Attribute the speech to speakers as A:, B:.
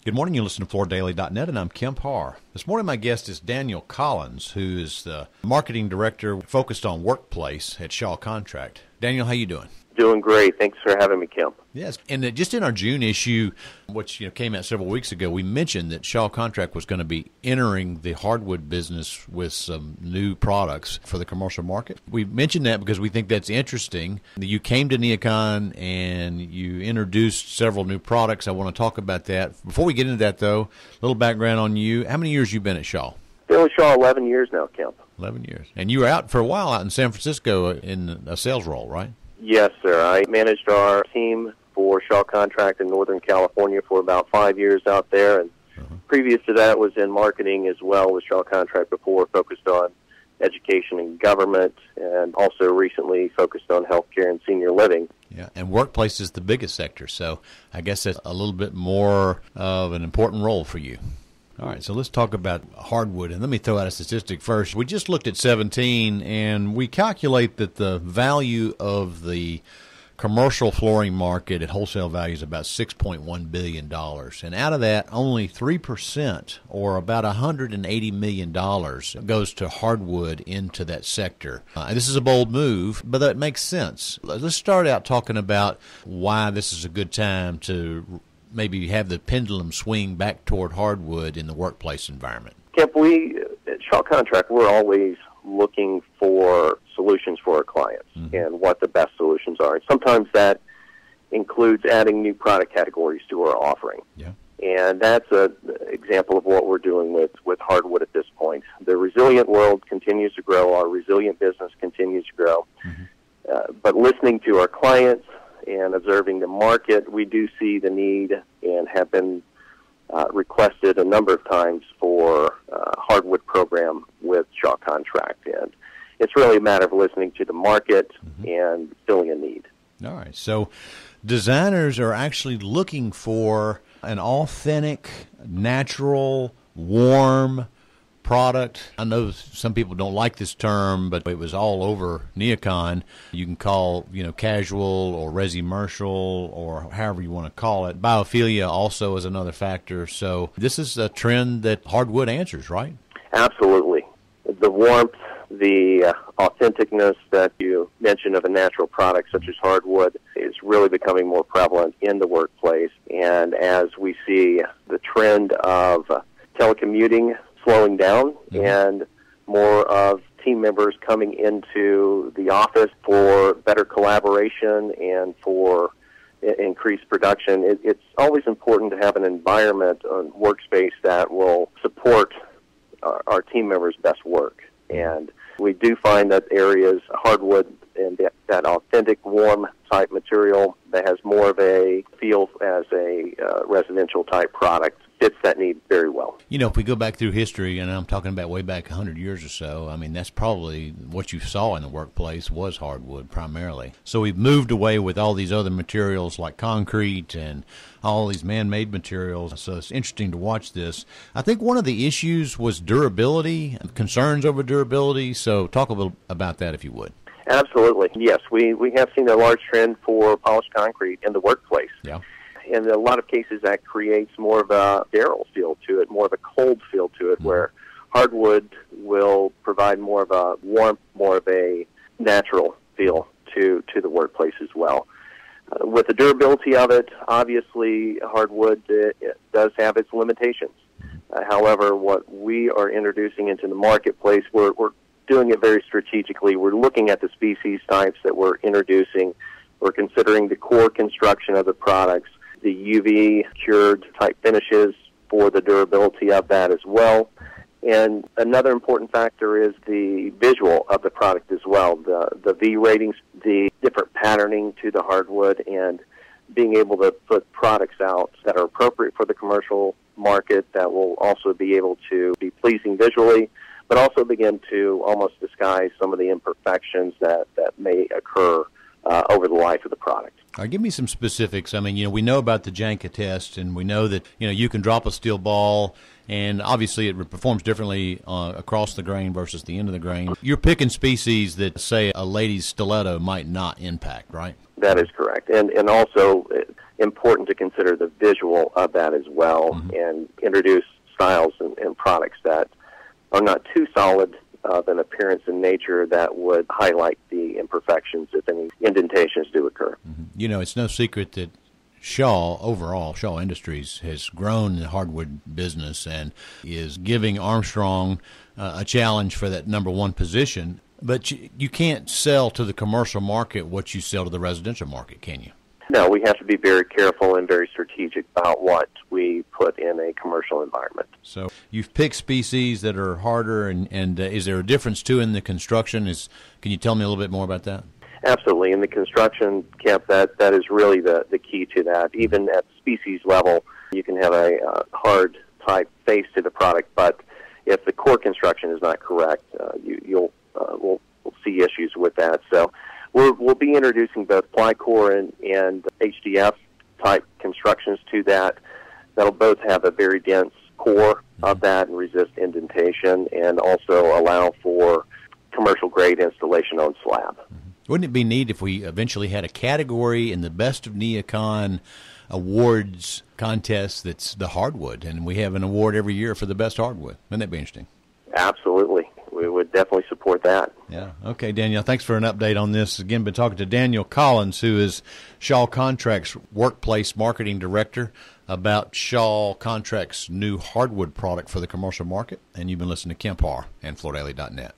A: Good morning. You listen to FloorDaily.net, and I'm Kemp Harr. This morning, my guest is Daniel Collins, who is the marketing director focused on workplace at Shaw Contract. Daniel, how you doing?
B: Doing great. Thanks for having me, Kemp.
A: Yes, and just in our June issue, which came out several weeks ago, we mentioned that Shaw Contract was going to be entering the hardwood business with some new products for the commercial market. We mentioned that because we think that's interesting. You came to Neocon and you introduced several new products. I want to talk about that. Before we get into that, though, a little background on you. How many years you been at Shaw?
B: Been with Shaw 11 years now, Kemp.
A: 11 years. And you were out for a while out in San Francisco in a sales role, right?
B: Yes, sir. I managed our team for Shaw Contract in Northern California for about 5 years out there, and previous to that was in marketing as well with Shaw Contract before, focused on education and government, and also recently focused on healthcare and senior living.
A: Yeah, and workplace is the biggest sector, so I guess that's a little bit more of an important role for you. All right, so let's talk about hardwood, and let me throw out a statistic first. We just looked at 17, and we calculate that the value of the commercial flooring market at wholesale value is about $6.1 billion, and out of that, only 3%, or about $180 million, goes to hardwood into that sector. This is a bold move, but that makes sense. Let's start out talking about why this is a good time to maybe have the pendulum swing back toward hardwood in the workplace environment.
B: Kemp, we at Shaw Contract, we're always looking for solutions for our clients and what the best solutions are. And sometimes that includes adding new product categories to our offering. Yeah. And that's an example of what we're doing with hardwood at this point. The resilient world continues to grow. Our resilient business continues to grow. But listening to our clients and observing the market, we do see the need and have been requested a number of times for a hardwood program with Shaw Contract. And it's really a matter of listening to the market and filling a need.
A: All right. So designers are actually looking for an authentic, natural, warm product. I know some people don't like this term, but it was all over Neocon. You can call, casual or resi-mercial or however you want to call it. Biophilia also is another factor. So this is a trend that hardwood answers, right?
B: Absolutely. The warmth, the authenticness that you mentioned of a natural product such as hardwood is really becoming more prevalent in the workplace. And as we see the trend of telecommuting slowing down and more of team members coming into the office for better collaboration and for increased production, it's always important to have an environment, a workspace that will support our team members' best work. And we do find that areas, hardwood and that authentic, warm type material that has more of a feel as a residential type product fits that need very well.
A: If we go back through history, and I'm talking about way back 100 years or so, I mean, that's probably what you saw in the workplace was hardwood primarily. So we've moved away with all these other materials like concrete and all these man-made materials. So it's interesting to watch this. I think one of the issues was durability, concerns over durability. So talk a little about that if you would.
B: Absolutely. Yes, we have seen a large trend for polished concrete in the workplace.
A: Yeah.
B: In a lot of cases, that creates more of a sterile feel to it, more of a cold feel to it, where hardwood will provide more of a warmth, more of a natural feel to the workplace as well. With the durability of it, obviously, hardwood it does have its limitations. However, what we are introducing into the marketplace, we're doing it very strategically. We're looking at the species types that we're introducing. We're considering the core construction of the products, the UV cured type finishes for the durability of that as well. And another important factor is the visual of the product as well, the V ratings, the different patterning to the hardwood, and being able to put products out that are appropriate for the commercial market that will also be able to be pleasing visually, but also begin to almost disguise some of the imperfections that may occur over the life of the product.
A: All right, give me some specifics. I mean, we know about the Janka test, and we know that, you can drop a steel ball, and obviously it performs differently across the grain versus the end of the grain. You're picking species that, say, a lady's stiletto might not impact, right?
B: That is correct. And also important important to consider the visual of that as well, and introduce styles and products that are not too solid of an appearance in nature that would highlight the imperfections if any indentations do occur.
A: You know, it's no secret that Shaw Industries has grown the hardwood business and is giving Armstrong a challenge for that number one position. But you can't sell to the commercial market what you sell to the residential market, can you?
B: No, we have to be very careful and very strategic about what we put in a commercial environment.
A: So you've picked species that are harder, and is there a difference, too, in the construction? Can you tell me a little bit more about that?
B: Absolutely. In the construction, Kemp, that is really the key to that. Even at species level, you can have a hard type face to the product, but if the core construction is not correct, we'll see issues with that. So we'll be introducing both ply-core and HDF type constructions to that. That'll both have a very dense core of that and resist indentation, and also allow for commercial grade installation on slab.
A: Wouldn't it be neat if we eventually had a category in the Best of Neocon awards contest that's the hardwood, and we have an award every year for the best hardwood? Wouldn't that be interesting?
B: Absolutely. We would definitely support that.
A: Yeah. Okay, Daniel, thanks for an update on this. Again, been talking to Daniel Collins, who is Shaw Contracts Workplace Marketing Director, about Shaw Contracts' new hardwood product for the commercial market. And you've been listening to Kemp Harr and FloorDaily.net.